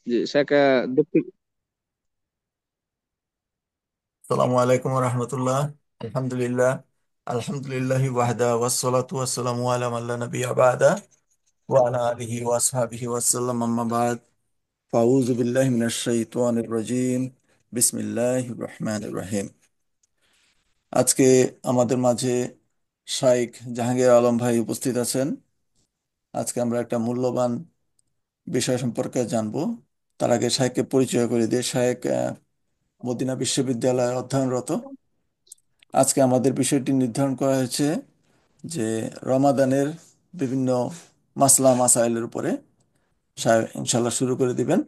জি শেখ আসসালামু আলাইকুম রহমতুল্লাহ। আলহামদুলিল্লাহ। আলহামদুলিল্লাহি ওয়াহদা ওয়াসসালাতু ওয়াসসালামু আলা মান লা নাবিয়্যা বা'দা ওয়া আলা আলিহি ওয়া আসহাবিহি ওয়াসাল্লাম, আম্মা বা'দ। ফাউযু বিল্লাহি মিনাশ শাইতানির রাজীম। বিসমিল্লাহির রহমানির রহিম। আজকে আমাদের মাঝে শাইখ জাহাঙ্গীর আলম ভাই উপস্থিত আছেন। আজকে আমরা একটা মূল্যবান বিষয় সম্পর্কে জানবো। তার আগে শাইখকে পরিচয় করে দিয়ে, শাইখ মদিনা বিশ্ববিদ্যালয়ে অধ্যয়নরত। আজকে আমাদের বিষয়টি নির্ধারণ করা হয়েছে যে রমাদানের বিভিন্ন মাসলা মাসাইলের উপরে। সাহেব ইনশাল্লাহ শুরু করে দিবেন।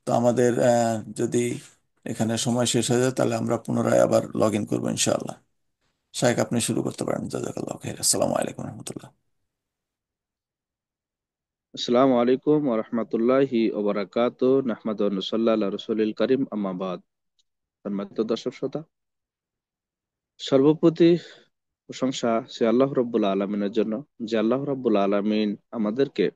তো আমাদের যদি এখানে সময় শেষ হয়ে যায় তাহলে আমরা পুনরায় আবার লগ ইন করবো ইনশাআল্লাহ। শাহেখ, আপনি শুরু করতে পারেন। জাজাকাল্লাহ খাইর। আসসালামু আলাইকুম রহমতুল্লাহ। আসসালামু আলাইকুম ওয়া রাহমাতুল্লাহি ওয়া বারাকাতুহু নাহমাদু ওয়া নুসাল্লি আলা রাসূলিল কারীম আম্মা বাদ। সম্মানিত দর্শক শ্রোতা, সর্বপ্রতি প্রশংসা সে আল্লাহ রাব্বুল আলামিনের জন্য, যে আল্লাহ রাব্বুল আলামিন আমাদেরকে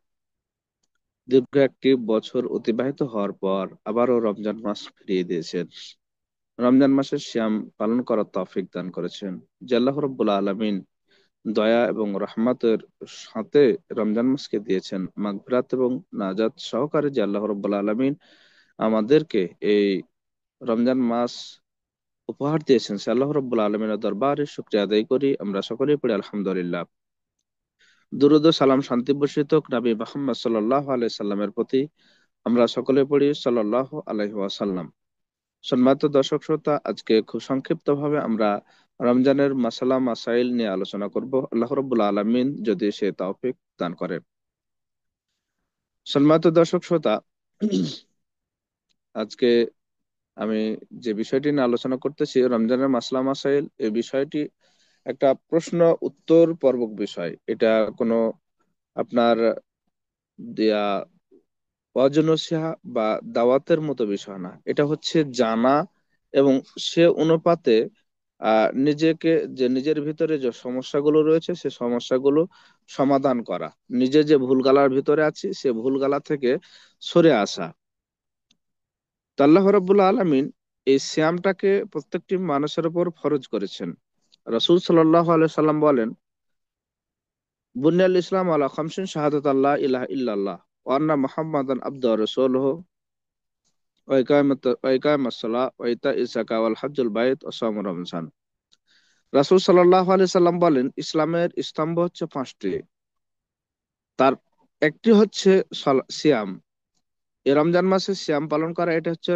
দীর্ঘ একটি বছর অতিবাহিত হওয়ার পর আবারও রমজান মাস ফিরিয়ে দিয়েছেন। রমজান মাসের সিয়াম পালন করার তৌফিক দান করেছেন। যে আল্লাহ রাব্বুল আলামিন দয়া এবং রহমতের সাথে রমজান মাসকে দিয়েছেন মাগফিরাত এবং নাজাত সহকারে, যে আল্লাহ রাব্বুল আলামিন আমাদেরকে এই রমজান মাস উপহার দিয়েছেন, সে আল্লাহ রাব্বুল আলামিনের দরবারে শুকরিয়া আদায় করি। আমরা সকলেই পড়ি আলহামদুলিল্লাহ। দুরূদ ও সালাম শান্তি বর্ষিত হোক নবী মুহাম্মদ সাল্লাল্লাহু আলাইহি সাল্লামের প্রতি। আমরা সকলে পড়ি সাল্লাল্লাহু আলাইহি ওয়াসাল্লাম। সম্মানিত দর্শক শ্রোতা, আজকে খুব সংক্ষিপ্ত ভাবে আমরা রমজানের মাসালা মাসাইল নিয়ে আলোচনা করব, আল্লাহ রাব্বুল আলামিন যদি সে তৌফিক দান করেন। সম্মানিত দর্শক শ্রোতা, আজকে আমি যে বিষয়টি নিয়ে আলোচনা করতেছি রমজানের মাসলা মাসাইল, এই বিষয়টি একটা প্রশ্ন উত্তর পর্বক বিষয়। এটা কোনো আপনার দেয়া ওয়াজ বা দাওয়াতের মতো বিষয় না। এটা হচ্ছে জানা এবং সে অনুপাতে নিজেকে, যে নিজের ভিতরে যে সমস্যাগুলো রয়েছে সে সমস্যাগুলো সমাধান করা, নিজে যে ভুলগালার ভিতরে আছি সে ভুলগালা থেকে সরে আসা। তো আল্লাহ রাব্বুল আলামিন এই সিয়ামটাকে প্রত্যেকটি মানুষের উপর ফরজ করেছেন। রাসূল সাল্লাল্লাহু আলাইহি সাল্লাম বলেন, বুনিয়াল ইসলাম আলা খামসিন শাহাদাত আল্লাহ ইলাহা ইল্লাল্লাহ ওয়া আন্না মুহাম্মাদান আবদুহু ওয়া রাসূলুহু ওয়া ইকামাস সালাহ ওয়া ইতাইজ যাকাত ওয়াল হজ্জুল বাইত ওয়া শাওম রমজান। রাসূল সাল্লাল্লাহু আলাইহি সাল্লাম বলেন, ইসলামের স্তম্ভ হচ্ছে পাঁচটি। তার একটি হচ্ছে সিয়াম। এই রমজান মাসে সিয়াম পালন করা, এটা হচ্ছে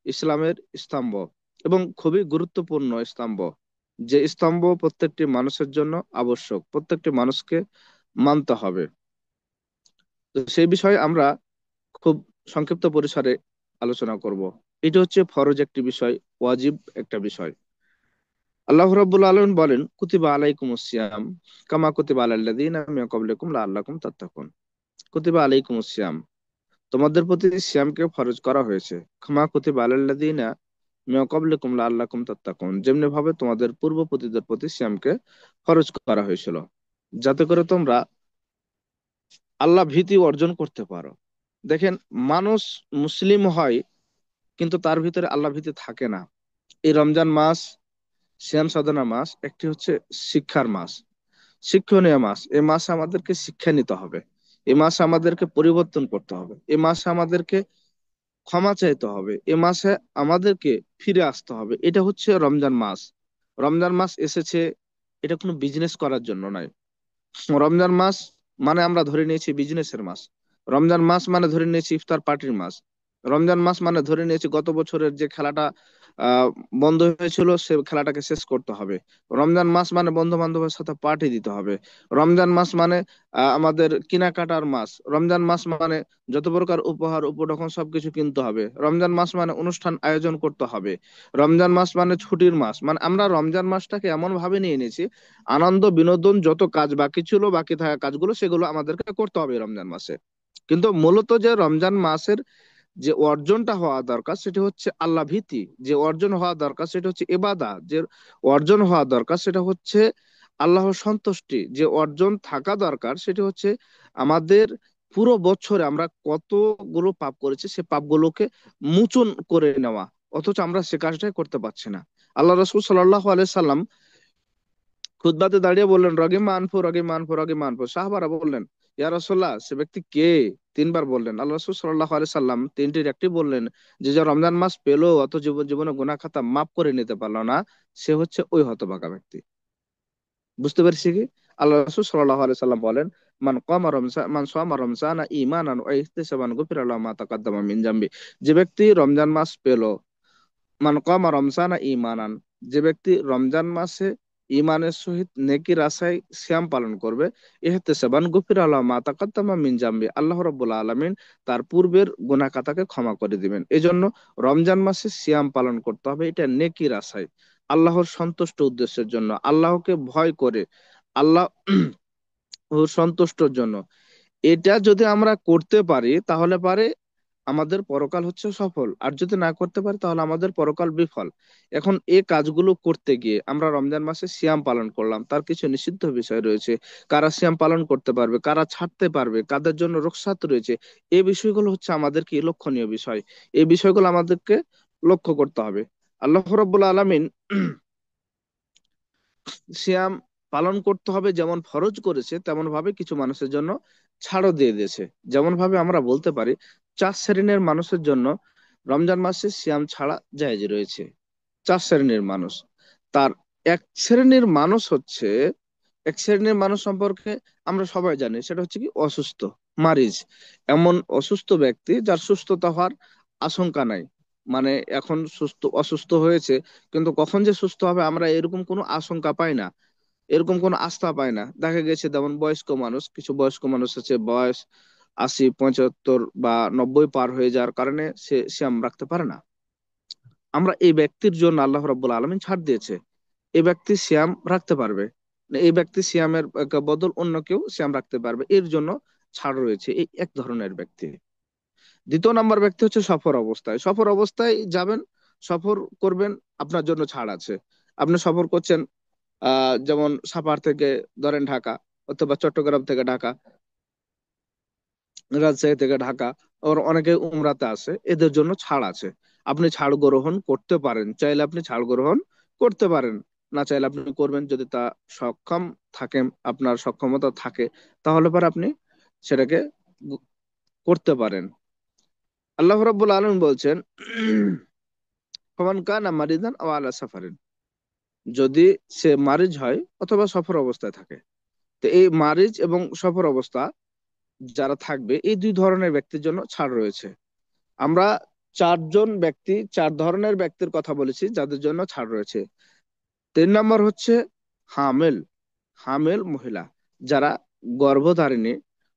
ইসলামের স্তম্ভ এবং খুবই গুরুত্বপূর্ণ স্তম্ভ। যে স্তম্ভ প্রত্যেকটি মানুষের জন্য আবশ্যক, প্রত্যেকটি মানুষকে মানতে হবে। তো সেই বিষয়ে আমরা খুব সংক্ষিপ্ত পরিসরে আলোচনা করব। এটা হচ্ছে ফরজ একটি বিষয়, ওয়াজিব একটা বিষয়। আল্লাহ রাব্বুল আলামিন বলেন, কুতিবা আলাইকুমুস সিয়াম কামা কুতিবা আলাল লাযিনা মিন ক্বাবলিকুম লাআল্লাকুম তাত্তাকুন। কুতিবা আলাইকুমুস সিয়াম, তোমাদের প্রতি সিয়ামকে ফরজ করা হয়েছে। কামা কুতিবা আলাল লাযিনা মিন ক্বাবলিকুম লাআল্লাকুম তাত্তাকুন, যেমনি ভাবে তোমাদের পূর্ববর্তীদের প্রতি সিয়ামকে ফরজ করা হয়েছিল, যাতে করে তোমরা আল্লাহ ভীতি অর্জন করতে পারো। দেখেন, মানুষ মুসলিম হয় কিন্তু তার ভিতরে আল্লাহ ভীতি থাকে না। এই রমজান মাস, সিয়াম সাধনা মাস, একটি হচ্ছে শিক্ষার মাস, শিক্ষণীয় মাস। এই মাসে আমাদেরকে শিক্ষা নিতে হবে, এই মাসে আমাদেরকে পরিবর্তন করতে হবে, এই মাসে আমাদেরকে ক্ষমা চাইতে হবে, এই মাসে আমাদেরকে ফিরে আসতে হবে। এটা হচ্ছে রমজান মাস। রমজান মাস এসেছে, এটা কোনো বিজনেস করার জন্য নয়। রমজান মাস মানে আমরা ধরে নিয়েছি বিজনেসের মাস। রমজান মাস মানে ধরে নিয়েছি ইফতার পার্টির মাস। রমজান মাস মানে ধরে নিয়েছি গত বছরের যে খেলাটা আহ বন্ধ হয়েছিল সে খেলাটাকে শেষ করতে হবে। রমজান মাস মানে বন্ধু বান্ধবের সাথে পার্টি দিতে হবে। রমজান মাস মানে আমাদের কেনাকাটার মাস। রমজান মাস মানে যত প্রকার উপহার উপঢৌকন সবকিছু কিনতে হবে। রমজান মাস মানে অনুষ্ঠান আয়োজন করতে হবে। রমজান মাস মানে ছুটির মাস। মানে আমরা রমজান মাসটাকে এমন ভাবে নিয়ে নিয়েছি, আনন্দ বিনোদন যত কাজ বাকি ছিল, বাকি থাকা কাজগুলো সেগুলো আমাদেরকে করতে হবে রমজান মাসে। কিন্তু মূলত যে রমজান মাসের যে অর্জনটা হওয়া দরকার সেটা হচ্ছে আল্লাহ ভীতি, যে অর্জন হওয়া দরকার সেটা হচ্ছে ইবাদত, যে অর্জন হওয়া দরকার সেটা হচ্ছে আল্লাহর সন্তুষ্টি, যে অর্জন থাকা দরকার সেটা হচ্ছে আমাদের পুরো বছরে আমরা কতগুলো পাপ করেছি, সে পাপগুলোকে মোচন করে নেওয়া, অথচ আমরা সে কাজটাই করতে পারছি না। আল্লাহ রাসূল সাল্লাল্লাহু আলাইহি সাল্লাম খুতবাতে দাঁড়িয়ে বললেন, রগিমা আনফু রগিমা আনফু রগিমা আনফু। সাহাবারা বললেন, ইয়া রাসূলুল্লাহ, সে ব্যক্তি কে? তিনবার বললেন। আল্লাহ রাসূল সাল্লাল্লাহু আলাইহি সাল্লাম তিনটির একটি বললেন, যে যে রমজান মাস পেলো অত জীবনে গুনাহ খাতা মাফ করে নিতে পারলো না, সে হচ্ছে ওই হতভাগা ব্যক্তি। বুঝতে পেরেছি কি? আল্লাহ রাসূল সাল্লাল্লাহু আলাইহি সাল্লাম বলেন, মান সামা রমজানা ঈমানান ওয়া ইহতিসাবান গুফিরা লাহু মা তাকাদ্দামা মিন জামবি। যে ব্যক্তি রমজান মাস পেল, মান কামা রমজানা ঈমানান, যে ব্যক্তি রমজান মাসে ঈমানের সহিত নেকির আশায় সিয়াম পালন করবে, ইহতিসাবান গুফিরা লাহু মা তাকাদ্দামা মিন জামবি, আল্লাহ রাব্বুল আলামিন তার পূর্বের গুনাহ খাতাকে ক্ষমা করে দিবেন। এজন্য রমজান মাসে সিয়াম পালন করতে হবে, এটা নেকির আশায়, আল্লাহর সন্তুষ্ট উদ্দেশ্যের জন্য, আল্লাহকে ভয় করে, আল্লাহ ওর সন্তুষ্টর জন্য। এটা যদি আমরা করতে পারি তাহলে পারে আমাদের পরকাল হচ্ছে সফল, আর যদি না করতে পারি তাহলে আমাদের পরকাল বিফল। এখন এই কাজগুলো করতে গিয়ে আমরা রমজান মাসে সিয়াম পালন করলাম, তার কিছু নিষিদ্ধ বিষয় রয়েছে। কারা সিয়াম পালন করতে পারবে, কারা ছাড়তে পারবে, কাদের জন্য রুখসাত রয়েছে, এই বিষয়গুলো হচ্ছে আমাদের কি লক্ষণীয় বিষয়। এই বিষয়গুলো আমাদেরকে লক্ষ্য করতে হবে। আল্লাহ রাব্বুল আলামিন সিয়াম পালন করতে হবে যেমন ফরজ করেছে, তেমন ভাবে কিছু মানুষের জন্য ছাড়ও দিয়ে দিয়েছে। যেমন ভাবে আমরা বলতে পারি, 4 শ্রেণীর মানুষের জন্য রমজান মাসে সিয়াম ছাড়া জায়েজ রয়েছে। 4 শ্রেণীর মানুষ। তার এক শ্রেণীর মানুষ হচ্ছে, এক শ্রেণীর মানুষ সম্পর্কে আমরা সবাই জানি, সেটা হচ্ছে কি অসুস্থ, মারিজ। এমন অসুস্থ ব্যক্তি যার সুস্থতা হওয়ার আশঙ্কা নাই, মানে এখন অসুস্থ হয়েছে, কিন্তু কখন যে সুস্থ হবে আমরা এরকম কোনো আশঙ্কা পাই না, এরকম কোনো আস্থা পায় না। দেখা গেছে যেমন বয়স্ক মানুষ, কিছু বয়স্ক মানুষ আছে বয়স 80, 75 বা 90 পার হয়ে যাওয়ার কারণে সে সিয়াম রাখতে পারে না। আমরা এই ব্যক্তির জন্য আল্লাহ রাব্বুল আলামিন ছাড় দিয়েছে, এই ব্যক্তি সিয়াম রাখতে পারবে, এই ব্যক্তি সিয়ামের বদল অন্য কেউ সিয়াম রাখতে পারবে, এর জন্য ছাড় রয়েছে। এই এক ধরনের ব্যক্তি। দ্বিতীয় নাম্বার ব্যক্তি হচ্ছে সফর অবস্থায়। সফর অবস্থায় যাবেন, সফর করবেন, আপনার জন্য ছাড় আছে। আপনি সফর করছেন, যেমন সাভার থেকে ধরেন ঢাকা, অথবা চট্টগ্রাম থেকে ঢাকা, রাজশাহী থেকে ঢাকা, আর অনেকে উমরাতে আসে, এদের জন্য ছাড় আছে। আপনি ছাড় গ্রহণ করতে পারেন, চাইলে আপনি ছাড় গ্রহণ করতে পারেন, না চাইলে আপনি করবেন যদি তা সক্ষম থাকেন, আপনার সক্ষমতা থাকে, তাহলে পরে আপনি সেটাকে করতে পারেন। আল্লাহ রাব্বুল আলামিন বলছেন, ফামান কানা মারিদান আও আলা সাফারিন, যদি সে মারিজ হয় অথবা সফর অবস্থায় থাকে। তো এই মারিজ এবং সফর অবস্থা যারা থাকবে, এই দুই ধরনের ব্যক্তির জন্য ছাড় রয়েছে। আমরা 4 জন ব্যক্তি, 4 ধরনের ব্যক্তির কথা বলেছি যাদের জন্য ছাড় রয়েছে। 3 নম্বর হচ্ছে হামেল, হামেল মহিলা, যারা গর্ভধারিণী,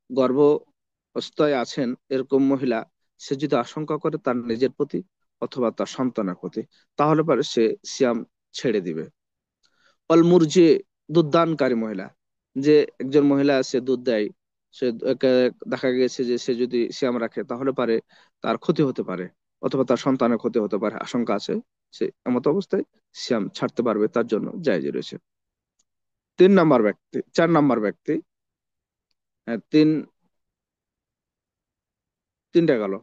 গর্ভস্থয় আছেন এরকম মহিলা, সে যদি আশঙ্কা করে তার নিজের প্রতি অথবা তার সন্তানের প্রতি, তাহলে পরে সে সিয়াম ছেড়ে দিবে। অল মুরজি, দুধদানকারী মহিলা, যে একজন মহিলা সে দুধ দেয়, সে দেখা গেছে যে সে যদি সিয়াম রাখে তাহলে পারে তার ক্ষতি হতে পারে, অথবা তার সন্তানের ক্ষতি হতে পারে, আশঙ্কা আছে, সে এমত অবস্থায় সিয়াম ছাড়তে পারবে, তার জন্য জায়েজ রয়েছে। 3 নম্বর ব্যক্তি, 4 নম্বর ব্যক্তি, হ্যাঁ, তিনটা গেল।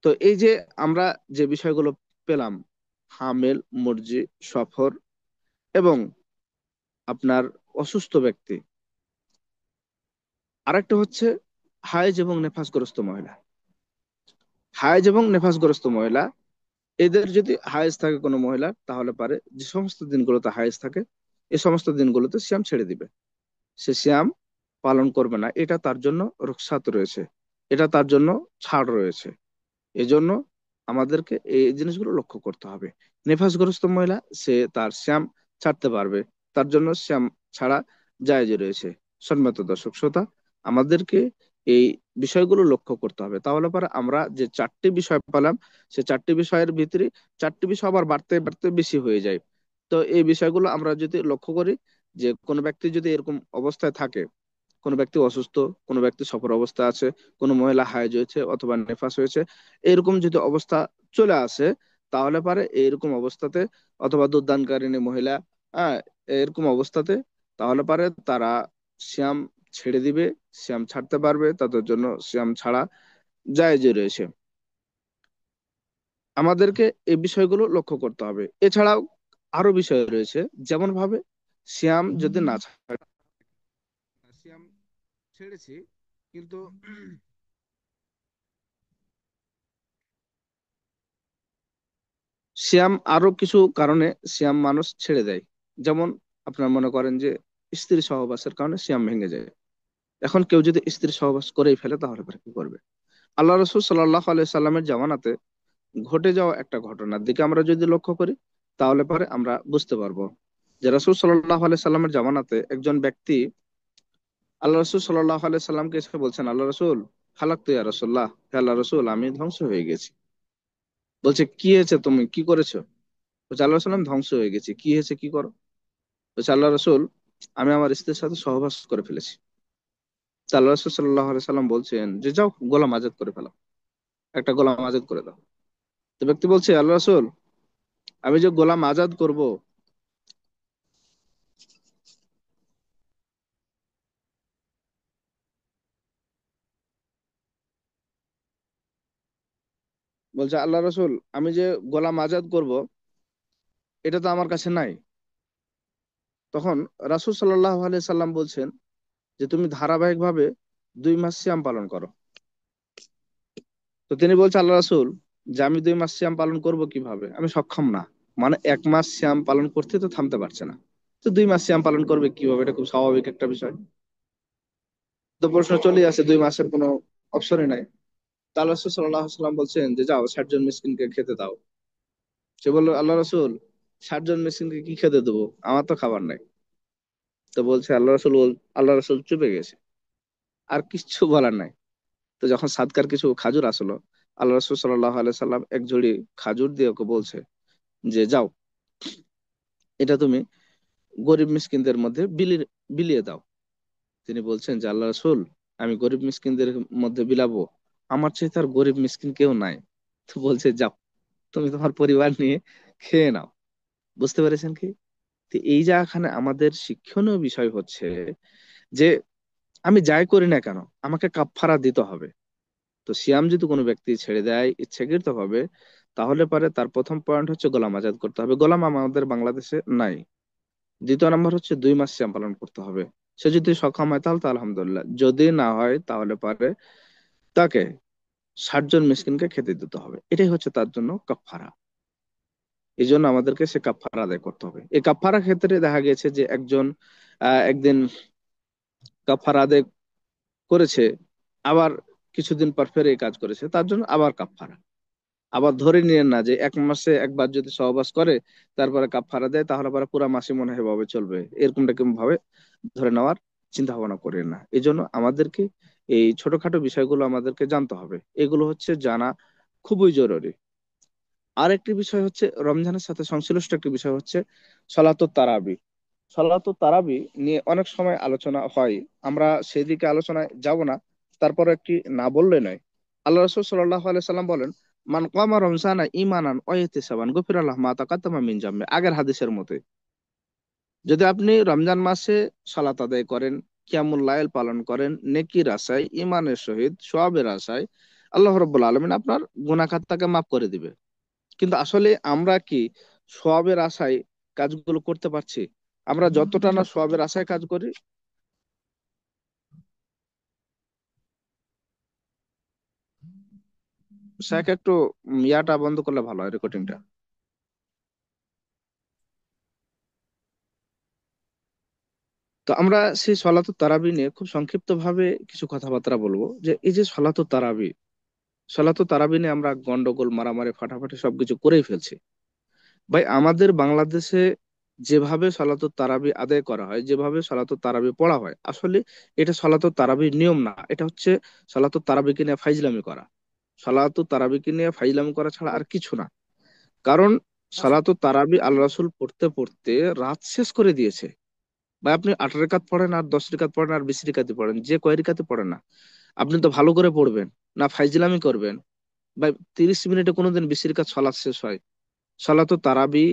তো এই যে আমরা যে বিষয়গুলো পেলাম, হামেল, মুরজি, সফর এবং আপনার অসুস্থ ব্যক্তি, আরেকটা হচ্ছে হায়েজ এবং নেফাসগ্রস্ত মহিলা। হায়েজ এবং নেফাসগ্রস্ত মহিলা, এদের যদি হায়েজ থাকে কোনো মহিলা, তাহলে পারে যে সমস্ত দিনগুলোতে হায়েজ থাকে, এই সমস্ত দিনগুলোতে সিয়াম ছেড়ে দিবে, সে সিয়াম পালন করবে না, এটা তার জন্য রুখসাত রয়েছে, এটা তার জন্য ছাড় রয়েছে। এজন্য আমাদেরকে এই জিনিসগুলো লক্ষ্য করতে হবে। নেফাসগ্রস্ত মহিলা, সে তার শ্যাম ছাড়তে পারবে, তার জন্য শ্যাম ছাড়া জায়েজ রয়েছে। সম্মানিত দর্শক শ্রোতা, আমাদেরকে এই বিষয়গুলো লক্ষ্য করতে হবে, তাহলে পরে আমরা যে 4টি বিষয় পেলাম, সে 4টি বিষয়ের ভিতরে 4টি বিষয় আবার বাড়তে বাড়তে বেশি হয়ে যায়। তো এই বিষয়গুলো আমরা যদি লক্ষ্য করি, যে কোনো ব্যক্তি যদি এরকম অবস্থায় থাকে, কোনো ব্যক্তি অসুস্থ, কোনো ব্যক্তি সফর অবস্থা আছে, কোনো মহিলা হায়েজ হয়েছে অথবা নেফাস হয়েছে, এরকম যদি অবস্থা চলে আসে, তাহলে পারে এরকম অবস্থাতে, অথবা দুধদানকারিণী মহিলা, হ্যাঁ, এরকম অবস্থাতে, তাহলে পারে তারা সিয়াম ছেড়ে দিবে, সিয়াম ছাড়তে পারবে, তাদের জন্য সিয়াম ছাড়া জায়েজ রয়েছে। আমাদেরকে এই বিষয়গুলো লক্ষ্য করতে হবে। এছাড়াও আরো বিষয় রয়েছে, যেমন ভাবে সিয়াম যদি না ছাড়ে, সিয়াম ছেড়েছি কিন্তু সিয়াম আরো কিছু কারণে সিয়াম মানুষ ছেড়ে দেয়। যেমন আপনার মনে করেন যে স্ত্রী সহবাসের কারণে সিয়াম ভেঙে যায়। এখন কেউ যদি স্ত্রী সহবাস করেই ফেলে তাহলে পরে কি করবে? আল্লাহ রসুল সাল্লাহ আলাইহি সাল্লামের জামানাতে ঘটে যাওয়া একটা ঘটনার দিকে আমরা যদি লক্ষ্য করি, তাহলে পরে আমরা বুঝতে পারবো যে রাসূল সাল্লাহ আলাইহি সাল্লামের জামানাতে একজন ব্যক্তি আল্লাহ রসুল সাল্লাহ আলাইহি সাল্লামকে এসে বলছেন, আল্লাহ রসুল, হালাকতু ইয়া রাসূলুল্লাহ, হে আল্লাহ রসুল, আমি ধ্বংস হয়ে গেছি। বলছে, কি হয়েছে, তুমি কি করেছো? বলছে, আল্লাহ রসুল, আমি ধ্বংস হয়ে গেছি। কি হয়েছে, কি করো? বলছে, আল্লাহ রসুল, আমি আমার স্ত্রীর সাথে সহবাস করে ফেলেছি। তা আল্লাহ রসুল সাল্লাহ আলাইহি সাল্লাম বলছেন যে যাও, গোলাম আজাদ করে ফেলো, একটা গোলাম আজাদ করে দাও। তো ব্যক্তি বলছে, আল্লাহ রসুল, আমি যে গোলাম আজাদ করব, বলছে আল্লাহ রসুল, আমি যে গোলাম আজাদ করব এটা তো আমার কাছে নাই। তখন রাসূল সাল্লাল্লাহু আলাইহি সাল্লাম বলছেন যে তুমি ধারাবাহিক ভাবে 2 মাস সিয়াম পালন করো। তো তিনি বলছে, আল্লাহ রাসূল, যে আমি 2 মাস সিয়াম পালন করব কিভাবে, আমি সক্ষম না। মানে 1 মাস সিয়াম পালন করতে তো থামতে পারছে না, তো 2 মাস সিয়াম পালন করবে কিভাবে? এটা খুব স্বাভাবিক একটা বিষয়। তো প্রশ্ন চলেই আসে, 2 মাসের কোনো অপশনই নাই। তা আল্লাহ রাসূল সাল্লাল্লাহু আলাইহি সাল্লাম বলছেন যে যাও, 60 জন মিসকিনকে খেতে দাও। সে বলল, আল্লাহ রাসূল, 60 জন মিসকিনকে কি খেতে দেবো, আমার তো খাবার নাই। তো বলছে আল্লাহ রসুল চুপে গেছে, আর কিচ্ছু বলার নাই। তো যখন সাদকার কিছু খাজুর আসলো, আল্লাহ রসুল সাল্লাহ আলাই সাল্লাম এক ঝুড়ি খাজুর দিয়ে ওকে বলছে যে যাও, এটা তুমি গরিব মিসকিনদের মধ্যে বিলিয়ে দাও। তিনি বলছেন যে আল্লাহ রসুল, আমি গরিব মিসকিনদের মধ্যে বিলাবো? আমার চেয়ে তার গরিব মিসকিন কেউ নাই। তো বলছে, যাও, তুমি তোমার পরিবার নিয়ে খেয়ে নাও। বুঝতে পেরেছেন কি? তো এই যে এখানে আমাদের শিক্ষণীয় বিষয় হচ্ছে যে আমি যাই করি না কেন আমাকে কাফফারা দিতে হবে। তো সিয়াম যদি কোনো ব্যক্তি ছেড়ে দেয় ইচ্ছাকৃত ভাবে, তাহলে পরে তার প্রথম পয়েন্ট হচ্ছে গোলাম আজাদ করতে হবে। গোলাম আমাদের বাংলাদেশে নাই। দ্বিতীয় নম্বর হচ্ছে 2 মাস সিয়াম পালন করতে হবে। সে যদি সক্ষম হয় তাহলে তো আলহামদুলিল্লাহ, যদি না হয় তাহলে পরে তাকে 60 জন মিসকিনকে খেতে দিতে হবে। এটাই হচ্ছে তার জন্য কাফফারা। এই জন্য আমাদেরকে সে কাফফারা আদায় করতে হবে। এই কাফফারা ক্ষেত্রে দেখা গেছে যে একজন একদিন কাফফারা আদায় করেছে, আবার কিছুদিন পর ফের এই কাজ করেছে, তার জন্য আবার কাফফারা। আবার ধরে নিয়েন না যে 1 মাসে একবার যদি সহবাস করে তারপরে কাফফারা দেয়, তাহলে পরে পুরো মাসে মনে হয় এভাবে চলবে, এরকমটা কেমন ভাবে ধরে নেওয়ার চিন্তা ভাবনা করেন না। এই জন্য আমাদেরকে এই ছোটখাটো বিষয়গুলো আমাদেরকে জানতে হবে। এগুলো হচ্ছে জানা খুবই জরুরি। আর একটি বিষয় হচ্ছে, রমজানের সাথে সংশ্লিষ্ট একটি বিষয় হচ্ছে সলাতুত তারাবি। সলাতুত তারাবি নিয়ে অনেক সময় আলোচনা হয়, আমরা সেদিকে আলোচনায় যাব না, তারপর একটি না বললে নয়। আল্লাহ রাসূল সাল্লাল্লাহু আলাইহি সাল্লাম বলেন, মান কামা রমজানা ঈমানান ওয়া ইহতিসাবান গুফিরা লাহু মা তাকাদ্দামা মিন জামবি। আগের হাদিসের মতে, যদি আপনি রমজান মাসে সালাত আদায় করেন, কিয়ামুল লাইল পালন করেন, নেকির আশায়, ঈমানের সহিত, সওয়াবের আশায়, আল্লাহ রাব্বুল আলামিন আপনার গুনাহ খাতাকে মাফ করে দিবে। কিন্তু আসলে আমরা কি সওয়াবের আশায় কাজগুলো করতে পারছি? আমরা যতটা না সওয়াবের আশায় কাজ করি। শায়খ একটু ইয়াটা বন্ধ করলে ভালো হয়, রেকর্ডিংটা। তো আমরা সেই সলাতুত তারাবি নিয়ে খুব সংক্ষিপ্ত ভাবে কিছু কথাবার্তা বলবো। যে এই যে সলাতুত তারাবি নিয়ে আমরা গন্ডগোল, মারামারি, ফাটাফাটি সবকিছু করেই ফেলছি। ভাই, আমাদের বাংলাদেশে যেভাবে সলাতুত তারাবি আদায় করা হয়, যেভাবে সলাতুত তারাবি পড়া হয়, আসলে এটা সলাতুত তারাবির নিয়ম না। এটা হচ্ছে সলাতুত তারাবিকে নিয়ে ফাইজলামি করা। সলাতুত তারাবিকে নিয়ে ফাইজলামি করা ছাড়া আর কিছু না। কারণ সালাতুত তারাবি আল্লাহ রাসূল পড়তে পড়তে রাত শেষ করে দিয়েছে। ভাই, আপনি 8 রেকাত পড়েন আর 10 রেকাত পড়েন আর 20 রেকাতই পড়েন, যে কয় রেকাতে পড়েন না, আপনি তো ভালো করে পড়বেন না, ফাইজলামি করবেন। ভাই, 30 মিনিটে কোনোদিন 20 রেকাত সলাৎ শেষ হয়? সলাতুত তারাবি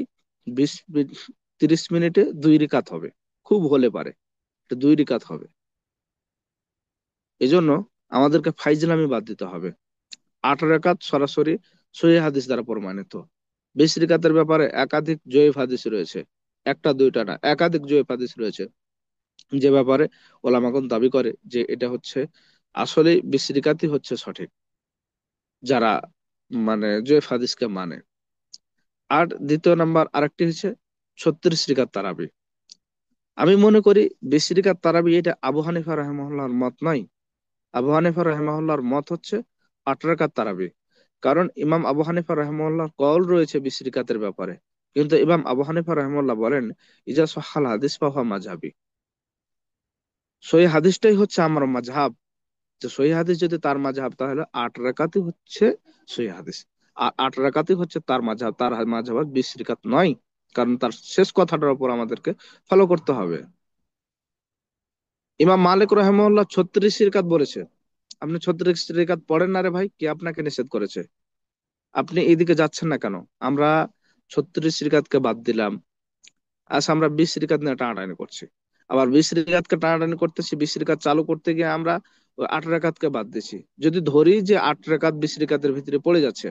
30 মিনিটে 2 রেকাত হবে, খুব হলে পারে 2 রেকাত হবে। এই জন্য আমাদেরকে ফাইজলামি বাদ দিতে হবে। 8 রাকাত সরাসরি সহিহ হাদিস দ্বারা প্রমাণিত। 20 রাকাতের ব্যাপারে একাধিক জয়ীফ হাদিস রয়েছে, একটা দুইটা না, একাধিক জয়ীফ হাদিস রয়েছে, যে ব্যাপারে ওলামাগণ দাবি করে যে এটা হচ্ছে আসলে 20 রাকাতই হচ্ছে সঠিক, যারা মানে জয়ীফ হাদিসকে মানে। আর দ্বিতীয় নাম্বার আরেকটি হচ্ছে 36 রাকাত তারাবি। আমি মনে করি 20 রাকাত তারাবি এটা আবু হানিফা রাহিমাহুল্লাহর মত নয়। আবু হানিফা রাহিমাহুল্লাহর মত হচ্ছে 8 রাকাত তারাবি। কারণ ইমাম আবু হানিফা রাহিমাহুল্লাহর কওল রয়েছে 20 রাকাতের ব্যাপারে, কিন্তু ইমাম আবু হানিফা রাহিমাহুল্লাহ বলেন ইজা সহাল হাদিস ফাহুয়া মাযহাবি, সহিহ হাদিসটাই হচ্ছে আমার মাযহাব। যে সহিহ হাদিস যদি তার মাযহাব, তাহলে 8 রাকাতই হচ্ছে সহিহ হাদিস। আর 8 রাকাতই হচ্ছে তার মাযহাব, তার মাযহাব 20 রাকাত নয়। কারণ তার শেষ কথাটার উপর আমাদেরকে ফলো করতে হবে। ইমাম মালিক রাহিমাহুল্লাহ 36 রাকাত বলেছে। আপনি 36 রাকাত পড়েন না রে ভাই, কে আপনাকে নিষেধ করেছে? আপনি এইদিকে যাচ্ছেন না কেন? আমরা 36 রাকাতকে বাদ দিলাম, আচ্ছা আমরা 20 রাকাত নিয়ে টানাটানি করছি। আবার 20 রাকাতকে টানাটানি করতেছি, 20 রাকাত চালু করতে গিয়ে আমরা ওই 8 রাকাতকে বাদ দিছি। যদি ধরি যে 8 রাকাত 20 রাকাতের ভিতরে পড়ে যাচ্ছে,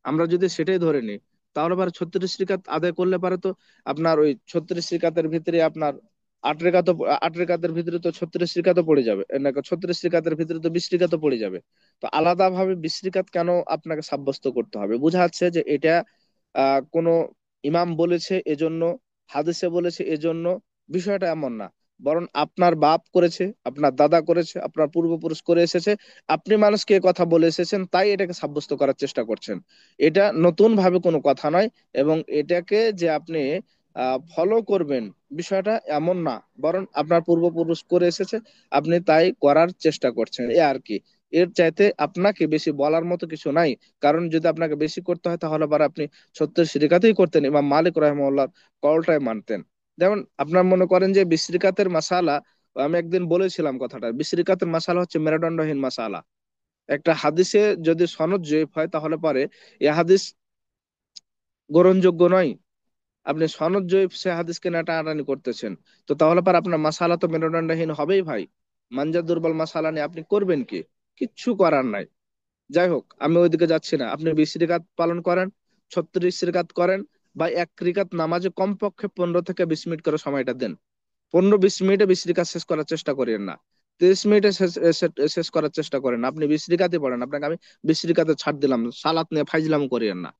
আমরা যদি সেটাই ধরে নিই, তাহলে পরে 36 রাকাত আদায় করলে পারে তো আপনার ওই 36 রাকাতের ভিতরে আপনার 8 রাকাত, 8 রাকাতের ভিতরে তো 36 রাকাতও পড়ে যাবে না, 36 রাকাতের ভিতরে তো 20 রাকাতও পড়ে যাবে। তো আলাদাভাবে 20 রাকাত কেন আপনাকে সাব্যস্ত করতে হবে? বোঝা যাচ্ছে যে এটা কোনো ইমাম বলেছে এজন্য, হাদিসে বলেছে এজন্য, বিষয়টা এমন না। বরং আপনার বাপ করেছে, আপনার দাদা করেছে, আপনার পূর্বপুরুষ করে এসেছে, আপনি মানুষকে এ কথা বলে এসেছেন, তাই এটাকে সাব্যস্ত করার চেষ্টা করছেন। এটা নতুন ভাবে কোনো কথা নয়। এবং এটাকে যে আপনি ফলো করবেন, বিষয়টা এমন না। বরং আপনার পূর্বপুরুষ করে এসেছে, আপনি তাই করার চেষ্টা করছেন, এ আর কি। এর চাইতে আপনাকে বেশি বলার মতো কিছু নাই। কারণ যদি আপনাকে বেশি করতে হয়, তাহলে আবার আপনি 36 রাকাতেই করতেন, ইমাম মালিক রাহিমাহুল্লাহ কলটাই মানতেন। যেমন আপনার মনে করেন যে 20 রাকাতের মাসালা, আমি একদিন বলেছিলাম কথাটা, 20 রাকাতের মাসালা হচ্ছে মেরুদণ্ডহীন মাসালা। একটা হাদিসে যদি সনদ জয়ীফ হয়, তাহলে পরে এ হাদিস গ্রহণযোগ্য নয়। আপনি সনদ জয়ীফ সে হাদিসকে না টানাটানি করতেছেন, তো তাহলে পর আপনার মাসালা তো মেরুদণ্ডহীন হবেই ভাই। মানজা দুর্বল মাসালা নিয়ে আপনি করবেন কি? কিচ্ছু করার নাই। যাই হোক, আমি ওইদিকে যাচ্ছি না। আপনি 20 রাকাত পালন করেন, 36 রাকাত করেন, বা 1 রাকাত নামাজে কমপক্ষে 15 থেকে 20 মিনিট করে সময়টা দেন। 15-20 মিনিটে 20 রাকাত শেষ করার চেষ্টা করেন না, 30 মিনিটে শেষ করার চেষ্টা করেন। আপনি 20 রাকাতই পড়েন, আপনাকে আমি 20 রাকাতে ছাড় দিলাম। সালাত নিয়ে ফাইজলাম করিয়েন না।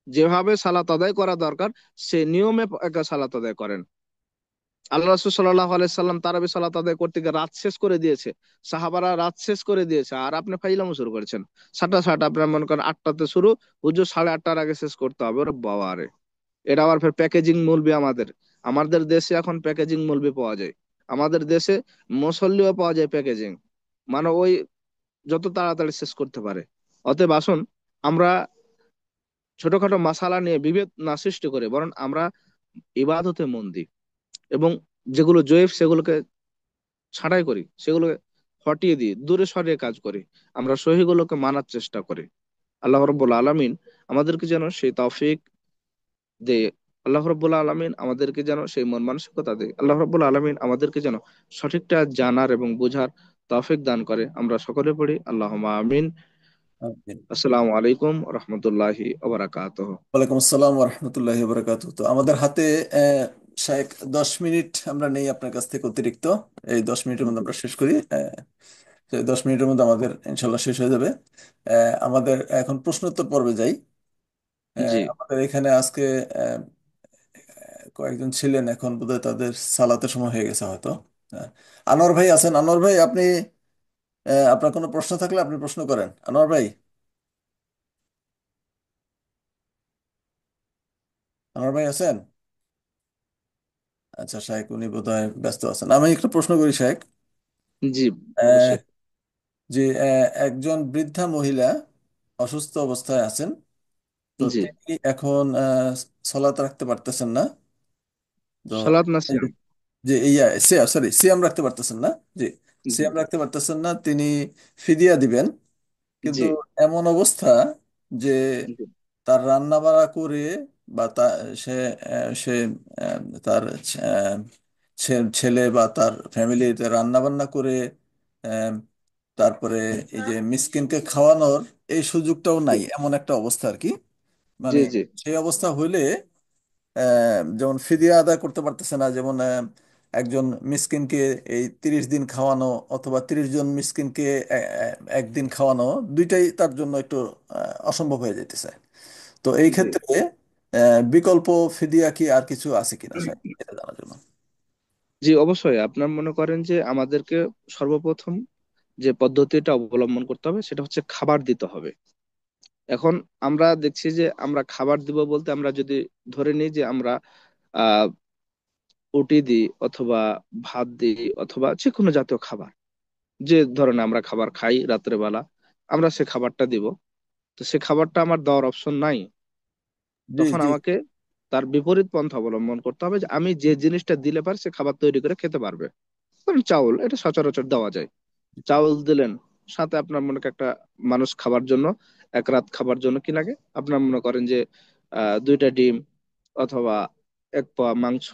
যেভাবে সালাত আদায় করা দরকার, সে নিয়মে সালাত আদায় করেন। আল্লাহ রাসূল সাল্লাল্লাহু আলাইহি সাল্লাম তারাবি সালাত আদায় করতে গিয়ে রাত শেষ করে দিয়েছে, সাহাবারা রাত শেষ করে দিয়েছে, আর আপনি ফাইলামও শুরু করেছেন। সাতটা সাত, আপনার মনে করেন 8টাতে শুরু, হুজুর 8:30টার আগে শেষ করতে হবে। ওরে বাবা রে! এটা আবার ফের প্যাকেজিং মৌলবি আমাদের। আমাদের দেশে এখন প্যাকেজিং মৌলবি পাওয়া যায়। আমাদের দেশে মুসল্লিও পাওয়া যায় প্যাকেজিং, মানে ওই যত তাড়াতাড়ি শেষ করতে পারে। অতএব আসুন, আমরা ছোটখাটো মাসালা নিয়ে বিভেদ না সৃষ্টি করে, বরং আমরা ইবাদতে মন দিই, এবং যেগুলো জয়েফ সেগুলোকে ছাঁটাই করি, সেগুলোকে হটিয়ে দিই, দূরে সরিয়ে কাজ করি। আমরা সহিগুলোকে মানার চেষ্টা করি। আল্লাহ রব্বুল আলামিন আমাদেরকে যেন সেই তৌফিক দে। আল্লাহ রব্বুল আলামিন আমাদেরকে যেন সেই মন মানসিকতা দেয়। আল্লাহ রব্বুল আলামিন আমাদেরকে যেন সঠিকটা জানার এবং বোঝার তৌফিক দান করে। আমরা সকলে পড়ি আল্লাহুম্মা আমিন। আমিন। আসসালামু আলাইকুম রহমতুল্লাহি ওয়া বারাকাতুহু। ওয়ালাইকুম আসসালাম রহমতুল্লাহি বরকাত। তো আমাদের হাতে আহ, শায়েখ 10 মিনিট আমরা নেই আপনার কাছ থেকে অতিরিক্ত। এই 10 মিনিটের মধ্যে আমরা শেষ করি। সেই 10 মিনিটের মধ্যে আমাদের ইনশাল্লাহ শেষ হয়ে যাবে। আমাদের এখন প্রশ্নোত্তর পর্বে যাই। জি। আমাদের এখানে আজকে আহ, কয়েকজন ছিলেন, এখন বোধহয় তাদের সালাতের সময় হয়ে গেছে হয়তো। আহ, আনোয়ার ভাই আছেন? আনোয়ার ভাই, আপনি আপনার কোনো প্রশ্ন থাকলে আপনি প্রশ্ন করেন, আনোয়ার ভাই। আনোয়ার ভাই আছেন? আচ্ছা, শাহেক উনি বোধহয় ব্যস্ত আছেন। আমি একটা প্রশ্ন করি শাহেক। জি, আহ, অবশ্যই। যে একজন বৃদ্ধা মহিলা অসুস্থ অবস্থায় আছেন, তো জি। তিনি এখন সালাত রাখতে পারতেছেন না। তো সালাত না সিয়াম? যে সরি, সিয়াম রাখতে পারতেছেন না। জি, জি। সিয়াম রাখতে পারতেছেন না, তিনি ফিদিয়া দিবেন। কিন্তু জি। এমন অবস্থা যে জি। তার রান্না বাড়া করে, বা সে সে তার ছেলে বা তার ফ্যামিলিতে রান্না বান্না করে আম, তারপরে এই যে মিসকিনকে খাওয়ানোর এই সুযোগটাও নাই, এমন একটা অবস্থা আর কি। জি মানে জি সেই অবস্থা হইলে যেমন ফিদিয়া আদায় করতে পারতেছে না, যেমন একজন মিসকিনকে এই 30 দিন খাওয়ানো অথবা 30 জন মিসকিনকে একদিন খাওয়ানো, দুইটাই তার জন্য একটু অসম্ভব হয়ে যাইতেছে। তো এই জি ক্ষেত্রে বিকল্প ফিদিয়া কি আর কিছু আছে কিনা স্যার, এটা জানার জন্য। জি, অবশ্যই। আপনার মনে করেন যে আমাদেরকে সর্বপ্রথম যে পদ্ধতিটা অবলম্বন করতে হবে সেটা হচ্ছে খাবার দিতে হবে। এখন আমরা দেখছি যে আমরা খাবার দিব বলতে আমরা যদি ধরে নিই যে আমরা আহ রুটি দিই অথবা ভাত দিই অথবা যে কোনো জাতীয় খাবার, যে ধরনের আমরা খাবার খাই রাত্রে বেলা, আমরা সে খাবারটা দিব। তো সে খাবারটা আমার দেওয়ার অপশন নাই, জি তখন জি আমাকে তার বিপরীত পন্থা অবলম্বন করতে হবে যে আমি যে জিনিসটা দিলে পারে সে খাবার তৈরি করে খেতে পারবে। ধরুন চাউল, এটা সচরাচর দেওয়া যায়। চাউল দিলেন, সাথে আপনার মনে করেন একটা মানুষ খাবার জন্য, এক রাত খাবার জন্য কি লাগে, আপনার মনে করেন যে 2টা ডিম অথবা 1 পোয়া মাংস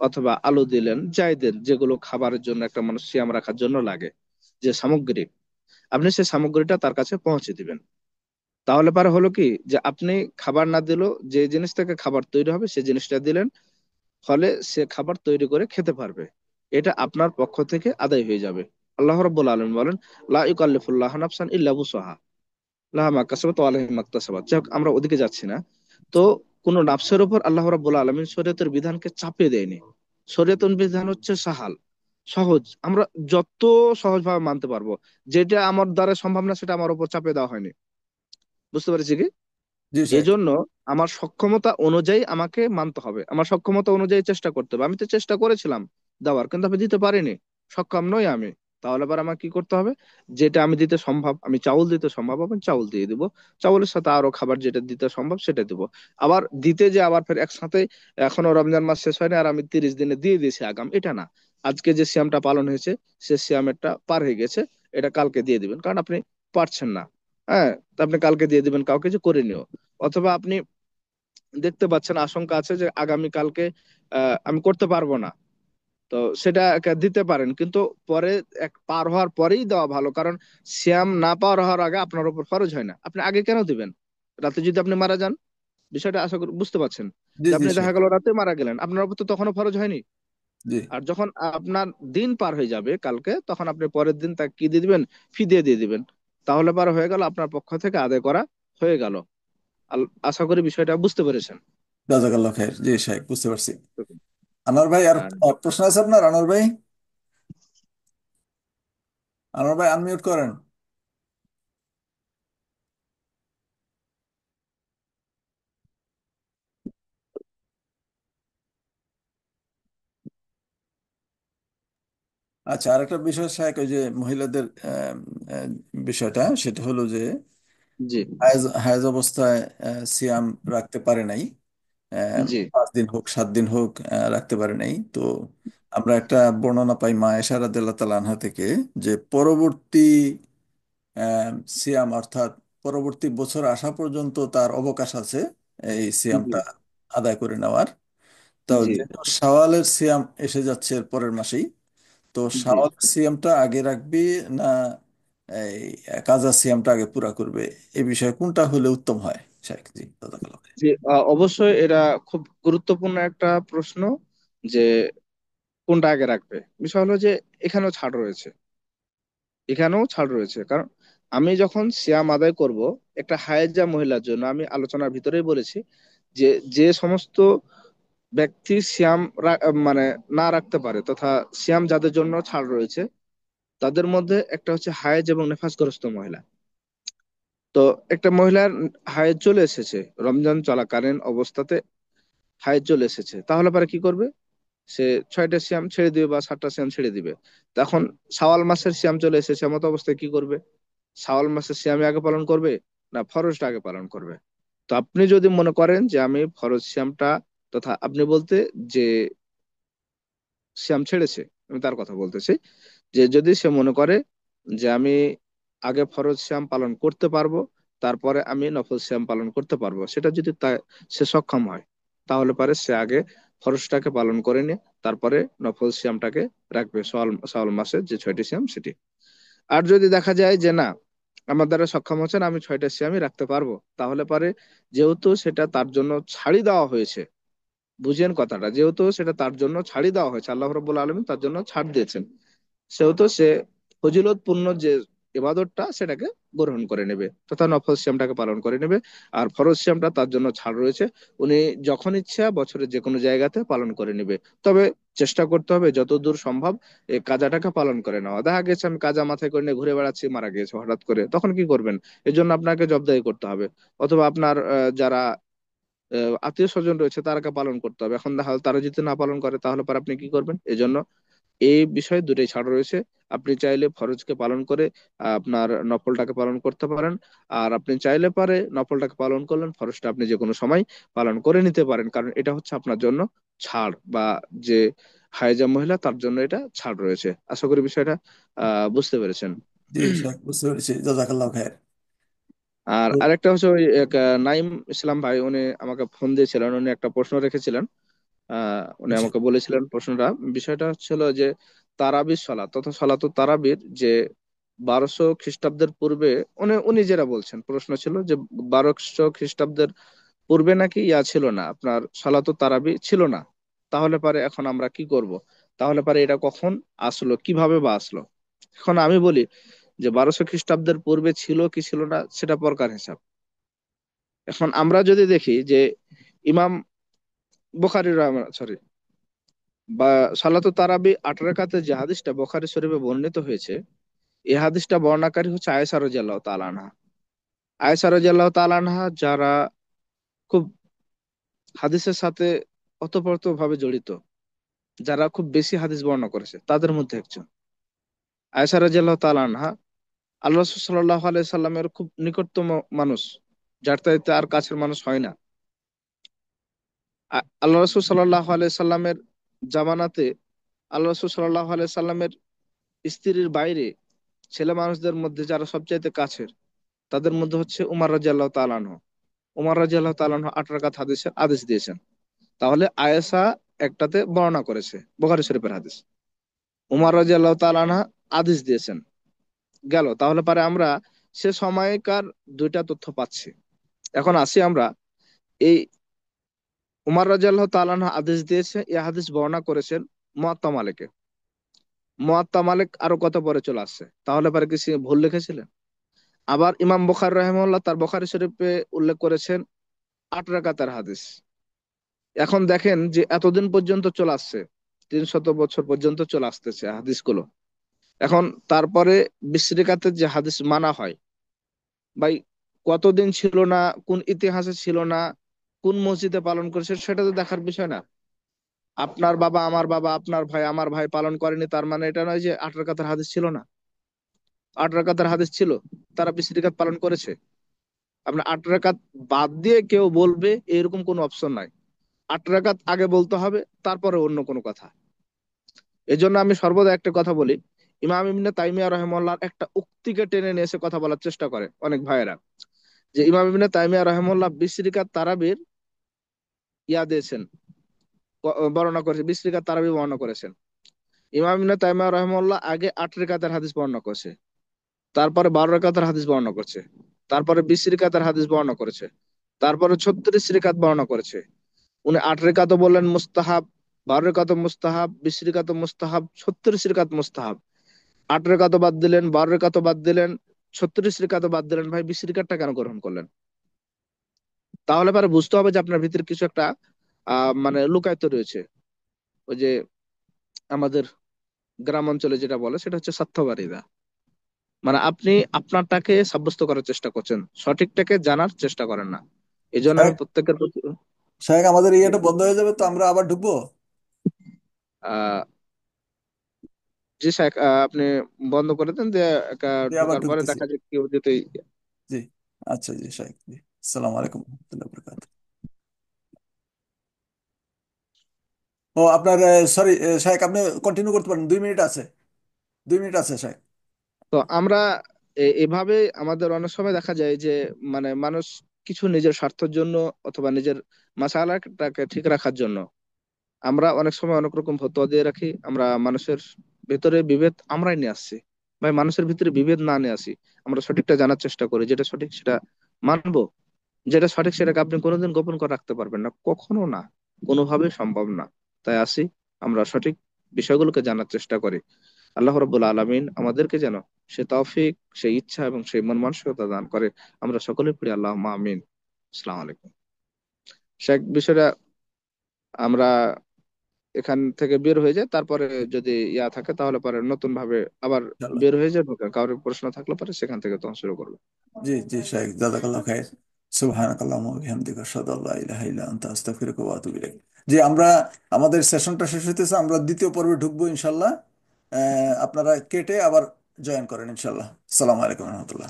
অথবা আলু দিলেন, যাই দেন, যেগুলো খাবারের জন্য একটা মানুষ সিয়াম রাখার জন্য লাগে, যে সামগ্রী, আপনি সেই সামগ্রীটা তার কাছে পৌঁছে দিবেন। তাহলে পারে হলো কি যে আপনি খাবার না দিলেও যে জিনিস থেকে খাবার তৈরি হবে সেই জিনিসটা দিলেন, ফলে সে খাবার তৈরি করে খেতে পারবে। এটা আপনার পক্ষ থেকে আদায় হয়ে যাবে। আল্লাহ রাব্বুল আলামিন বলেন, লা ইউকাল্লিফুল্লাহু নাফসান ইল্লা বুসআহা, লাহা মা কাসাবাত ওয়া আলাইহা মা ইকতাসাবাত। যাই হোক, আমরা ওদিকে যাচ্ছি না। তো কোন নাফসের উপর আল্লাহ রাব্বুল আলামিন শরীয়তের বিধানকে চাপিয়ে দেয়নি। শরীয়তের বিধান হচ্ছে সাহাল, সহজ। আমরা যত সহজ ভাবে মানতে পারবো, যেটা আমার দ্বারা সম্ভব না সেটা আমার উপর চাপিয়ে দেওয়া হয়নি। বুঝতে পেরেছি কি? জি শেখ। এজন্য আমার সক্ষমতা অনুযায়ী আমাকে মানতে হবে, আমার সক্ষমতা অনুযায়ী চেষ্টা করতে হবে। আমি তো চেষ্টা করেছিলাম দেওয়ার, কিন্তু আমি দিতে পারিনি, সক্ষম নই আমি। তাহলে আবার আমার কি করতে হবে? যেটা আমি দিতে সম্ভব, আমি চাউল দিতে সম্ভব, আমি চাউল দিয়ে দিব। চাউলের সাথে আরো খাবার যেটা দিতে সম্ভব সেটা দিব। আবার দিতে যে আবার ফের একসাথে, এখনো রমজান মাস শেষ হয়নি আর আমি 30 দিনে দিয়ে দিয়েছি আগাম, এটা না। আজকে যে সিয়ামটা পালন হয়েছে সে সিয়ামেরটা পার হয়ে গেছে, এটা কালকে দিয়ে দিবেন, কারণ আপনি পারছেন না। হ্যাঁ, তা আপনি কালকে দিয়ে দিবেন কাউকে যে করে নিও। অথবা আপনি দেখতে পাচ্ছেন আশঙ্কা আছে যে আগামী কালকে আমি করতে পারবো না, তো সেটা দিতে পারেন, কিন্তু পরে এক পার হওয়ার পরেই দেওয়া ভালো। কারণ সিয়াম না পার হওয়ার আগে আপনার উপর ফরজ হয় না, আপনি আগে কেন দিবেন? রাতে যদি আপনি মারা যান, বিষয়টা আশা করি বুঝতে পারছেন, জি যে জি আপনি শেখ। দেখা গেল রাতে মারা গেলেন, আপনার উপর তো তখনও ফরজ হয়নি। জি। আর যখন আপনার দিন পার হয়ে যাবে কালকে, তখন আপনি পরের দিন তাকে কি দিয়ে দিবেন? ফিদিয়ে দিয়ে দিবেন। তাহলে পার হয়ে গেল, আপনার পক্ষ থেকে আদায় করা হয়ে গেল। আশা করি বিষয়টা বুঝতে পেরেছেন। জাজাকাল্লাহ খায়ের, জি শেখ, বুঝতে পারছি। আনোয়ার ভাই আর প্রশ্ন আছে আপনার? আনোয়ার ভাই, আনোয়ার ভাই আনমিউট করেন। আচ্ছা, আরেকটা বিষয় শেখ, ওই যে মহিলাদের আহ, বিষয়টা, সেটা হলো যে জি হায়েজ হায়েজ অবস্থায় সিয়াম রাখতে পারে নাই, আহ, জি 5 দিন হোক 7 দিন হোক রাখতে পারে নাই। তো আমরা একটা বর্ণনা পাই মা আয়েশা রাদিয়াল্লাহু তাআলা আনহা থেকে, যে পরবর্তী সিয়াম, অর্থাৎ পরবর্তী বছর আসা পর্যন্ত তার অবকাশ আছে এই জি সিয়ামটা আদায় করে নেওয়ার। তো জি যেহেতু শাওয়ালের সিয়াম এসে যাচ্ছে এর পরের মাসেই, তো জি শাওয়ালের সিয়ামটা আগে রাখবি না এই কাজা সিয়ামটা আগে পুরা করবে, এই বিষয়ে কোনটা হলে উত্তম হয় শেখ? জি, জাযাকাল্লাহ খাইর। জি, অবশ্যই এটা খুব গুরুত্বপূর্ণ একটা প্রশ্ন, যে কোনটা আগে রাখবে। বিষয় হলো যে এখানেও ছাড় রয়েছে, এখানেও ছাড় রয়েছে। কারণ আমি যখন সিয়াম আদায় করব, একটা হায়েজা মহিলার জন্য আমি আলোচনার ভিতরেই বলেছি যে যে সমস্ত ব্যক্তি সিয়াম মানে না রাখতে পারে, তথা সিয়াম যাদের জন্য ছাড় রয়েছে, তাদের মধ্যে একটা হচ্ছে হায়েজ এবং নেফাসগ্রস্ত মহিলা। তো একটা মহিলার হায়েজ চলে এসেছে, রমজান চলাকালীন অবস্থাতে হায়েজ চলে এসেছে, তাহলে পরে কি করবে? সে 6টা সিয়াম ছেড়ে দিবে বা 7টা সিয়াম ছেড়ে দিবে। তখন শাওয়াল মাসের সিয়াম চলে এসেছে, এমত অবস্থায় কি করবে? শাওয়াল মাসের সিয়াম আগে পালন করবে না ফরজটা আগে পালন করবে? তো আপনি যদি মনে করেন যে আমি ফরজ সিয়ামটা, তথা আপনি বলতে যে সিয়াম ছেড়েছে, আমি তার কথা বলতেছি, যে যদি সে মনে করে যে আমি আগে ফরজ সিয়াম পালন করতে পারবো, তারপরে আমি নফল সিয়াম পালন করতে পারবো, সেটা যদি সে সক্ষম হয়, তাহলে পারে সে আগে ফরজটাকে পালন করে নিয়ে তারপরে নফল সিয়ামটাকে রাখবে, শাওয়াল শাওয়াল মাসে যে 6টি সিয়াম সেটি। আর যদি দেখা যায় যে না, আমার দ্বারা সক্ষম হচ্ছেন, আমি 6টা সিয়ামই রাখতে পারবো, তাহলে পারে, যেহেতু সেটা তার জন্য ছাড়ি দেওয়া হয়েছে, বুঝেন কথাটা, যেহেতু সেটা তার জন্য ছাড়ি দেওয়া হয়েছে, আল্লাহ রাব্বুল আলামিন তার জন্য ছাড় দিয়েছেন, সেহেতু সে ফজিলতপূর্ণ যে ইবাদতটা সেটাকে গ্রহণ করে নেবে, তথা নফল সিয়ামটাকে পালন করে নেবে। আর ফরজ সিয়ামটা তার জন্য ছাড় রয়েছে, উনি যখন ইচ্ছা বছরের যে কোনো জায়গাতে পালন করে নেবে। তবে চেষ্টা করতে হবে যতদূর সম্ভব এই কাজাটাকে পালন করে নেওয়া। দেখা গেছে আমি কাজা মাথায় করে নিয়ে ঘুরে বেড়াচ্ছি, মারা গিয়েছে হঠাৎ করে, তখন কি করবেন? এর জন্য আপনাকে জবাবদিহি করতে হবে। অথবা আপনার যারা আত্মীয় স্বজন রয়েছে তারাকে পালন করতে হবে। এখন দেখা গেলো তারা যদি না পালন করে, তাহলে পর আপনি কি করবেন? এজন্য এই বিষয়ে দুটোই ছাড় রয়েছে। আপনি চাইলে ফরজকে পালন করে আপনার নফলটাকে পালন করতে পারেন। আর আপনি চাইলে পারে নফলটাকে পালন করলেন, ফরজটা আপনি যে কোনো সময় পালন করে নিতে পারেন, কারণ এটা হচ্ছে আপনার জন্য ছাড়, বা যে হায়েজা মহিলা তার জন্য এটা ছাড় রয়েছে। আশা করি বিষয়টা বুঝতে পেরেছেন। জি শেখ, বুঝতে পেরেছি, জাজাকাল্লাহ খায়ের। আর তো আরেকটা হচ্ছে ওই এক নাইম ইসলাম ভাই, উনি আমাকে ফোন দিয়েছিলেন, উনি একটা প্রশ্ন রেখেছিলেন। উনি জি আমাকে বলেছিলেন প্রশ্নটা, বিষয়টা হচ্ছিল যে তারাবির সলাত তথা সলাতুত তারাবির যে 1200 খ্রিস্টাব্দের পূর্বে, উনি উনি যেটা বলছেন, প্রশ্ন ছিল যে 1200 খ্রিস্টাব্দের পূর্বে নাকি ছিল না, আপনার সলাতুত তারাবি ছিল না। তাহলে পারে এখন আমরা কি করব? তাহলে পারে এটা কখন আসলো, কিভাবে বা আসলো? এখন আমি বলি যে 1200 খ্রিস্টাব্দের পূর্বে ছিল কি ছিল না সেটা পরকার হিসাব। এখন আমরা যদি দেখি যে ইমাম বুখারী, সরি, বা সালাতু তারাবি 8 রাকাতের যে হাদিসটা বুখারী শরীফে বর্ণিত হয়েছে, এই হাদিসটা বর্ণাকারী হচ্ছে আয়েশা রাদিয়াল্লাহু তাআলা আনহা। আয়েশা রাদিয়াল্লাহু তাআলা আনহা, যারা খুব হাদিসের সাথে ওতপ্রোত ভাবে জড়িত, যারা খুব বেশি হাদিস বর্ণনা করেছে, তাদের মধ্যে একজন। আয়েশা রাদিয়াল্লাহু তাআলা আনহা আল্লাহ রাসূল সাল্লাল্লাহু আলাইহি সাল্লামের খুব নিকটতম মানুষ, যার চাইতে আর কাছের মানুষ হয় না। আল্লাহ রাসূল সাল্লাল্লাহু আলাইহি সাল্লামের জামানাতে আল্লাহ রাসূল সাল্লাল্লাহু আলাইহি সাল্লামের স্ত্রীর বাইরে ছেলে মানুষদের মধ্যে যারা সবচাইতে কাছের, তাদের মধ্যে হচ্ছে উমর রাদিয়াল্লাহু তাআলা আনহু। উমর রাদিয়াল্লাহু তাআলা আনহু 8 রাকাত হাদিসের আদেশ দিয়েছেন। তাহলে আয়েশা একটাতে বর্ণনা করেছে, বুখারী শরীফের হাদিস। উমর রাদিয়াল্লাহু তাআলা আনহা আদেশ দিয়েছেন, গেল। তাহলে পারে আমরা সে সময়কার দুইটা তথ্য পাচ্ছি। এখন আসি আমরা, এই উমর রাদিয়াল্লাহু তাআলা আনহু আদেশ দিয়েছে, এই হাদিস বর্ণনা করেছেন মুয়াত্তা মালিকে। মুয়াত্তা মালিক আরো কত পরে চলে আসছে, তাহলে পারে কি সে ভুল লিখেছিলেন? আবার ইমাম বুখারী রাহিমাহুল্লাহ তার বুখারী শরীফে উল্লেখ করেছেন 8 রাকাতের হাদিস। এখন দেখেন যে এতদিন পর্যন্ত চলে আসছে, 300 বছর পর্যন্ত চলে আসতেছে হাদিসগুলো। এখন তারপরে 20 রাকাতের যে হাদিস মানা হয়, ভাই, কতদিন ছিল না, কোন ইতিহাসে ছিল না, কোন মসজিদে পালন করেছে, সেটা তো দেখার বিষয় না। আপনার বাবা, আমার বাবা, আপনার ভাই, আমার ভাই পালন করেনি, তার মানে এটা নয় যে 8 রাকাতের হাদিস ছিল না। 8 রাকাতের হাদিস ছিল, তারা 20 রাকাত পালন করেছে। আপনার 8 রাকাত বাদ দিয়ে কেউ বলবে এরকম কোনো অপশন নাই। 8 রাকাত আগে বলতে হবে, তারপরে অন্য কোনো কথা। এজন্য আমি সর্বদা একটা কথা বলি, ইমাম ইবনে তাইমিয়া রহিমাহুল্লাহর একটা উক্তিকে টেনে নিয়ে এসে কথা বলার চেষ্টা করে অনেক ভাইয়েরা, যে ইমাম ইবনে তাইমিয়া রহিমাহুল্লাহ 20 রাকাত তারাবির দিয়েছেন, বর্ণনা করেছে, 20 রাকাত তারাবি বর্ণনা করেছেন। ইমাম ইবনে তাইমিয়া রহিমাহুল্লাহ আগে 8 রাকাতের হাদিস বর্ণনা করেছে, তারপরে 12 রাকাতের হাদিস বর্ণনা করছে, তারপরে 20 রাকাতের হাদিস বর্ণনা করেছে, তারপরে 36 রাকাত বর্ণনা করেছে। উনি 8 রাকাতও বললেন মুস্তাহাব, 12 রাকাতও মুস্তাহাব, 20 রাকাতও মুস্তাহাব, 36 রাকাত মুস্তাহাব। 8 রাকাতও বাদ দিলেন, 12 রাকাতও বাদ দিলেন, 36 রাকাতও বাদ দিলেন। ভাই, 20 রাকাতটা কেন গ্রহণ করলেন? তাহলে পরে বুঝতে হবে যে আপনার ভিতরে কিছু একটা মানে লুকায়িত রয়েছে। ওই যে আমাদের গ্রাম অঞ্চলে যেটা বলে, সেটা হচ্ছে স্বার্থবাদিতা। মানে আপনি আপনারটাকে সাব্যস্ত করার চেষ্টা করছেন, সঠিকটাকে জানার চেষ্টা করেন না। এই জন্য আমি শেখ, প্রত্যেকের প্রতি শেখ, আমাদের ইয়েটা বন্ধ হয়ে যাবে তো আমরা আবার ঢুকবো। আহ জি স্যার, আপনি বন্ধ করে দেন, যে জি, আবার ঢোকার পরে ঢুকতেছি। দেখা যায় কেউ যদি জি, আচ্ছা, জি শেখ, জি। আসসালামু আলাইকুম রহমতুল্লাহ বরকাত। ও আপনার, সরি শেখ, আপনি কন্টিনিউ করতে পারেন, 2 মিনিট আছে, 2 মিনিট আছে শেখ। তো আমরা এভাবে আমাদের অনেক সময় দেখা যায় যে মানে মানুষ কিছু নিজের স্বার্থের জন্য অথবা নিজের মাসালাটাকে ঠিক রাখার জন্য আমরা অনেক সময় অনেক রকম ফতোয়া দিয়ে রাখি, আমরা মানুষের ভেতরে বিভেদ আমরাই নিয়ে আসছি। ভাই মানুষের ভিতরে বিভেদ না নিয়ে আসি, আমরা সঠিকটা জানার চেষ্টা করি, যেটা সঠিক সেটা মানবো। যেটা সঠিক সেটাকে আপনি কোনোদিন গোপন করে রাখতে পারবেন না, কখনো না, কোনোভাবেই সম্ভব না। তাই আসি, আমরা সঠিক বিষয়গুলোকে জানার চেষ্টা করি। আল্লাহ রাব্বুল আলামিন আমাদেরকে যেন সে তৌফিক, সেই ইচ্ছা এবং সেই মন মানসিকতা দান করে। আমরা সকলে পড়ি আল্লাহ আমিন। আসসালামু আলাইকুম। শেখ, বিষয়টা আমরা এখান থেকে বের হয়ে যায়, তারপরে যদি ইয়া থাকে তাহলে পরে নতুন ভাবে আবার ইনশাল্লাহ। বের হয়ে যাবে, কারোর প্রশ্ন থাকলে পরে সেখান থেকে তখন শুরু করবো। জি জি শাইখ, জাযাকাল্লাহ খাইর। সুবহানাকাল্লাহুম্মা ওয়া বিহামদিকা আশহাদু আল্লা ইলাহা ইল্লা আনতা আস্তাগফিরুকা ওয়া আতুবু ইলাইক। জি, আমরা আমাদের সেশনটা শেষ হইতেছে, আমরা দ্বিতীয় পর্বে ঢুকবো ইনশাল্লাহ। আপনারা কেটে আবার জয়েন করেন ইনশাল্লাহ। আসসালামু আলাইকুম রহমতুল্লাহ।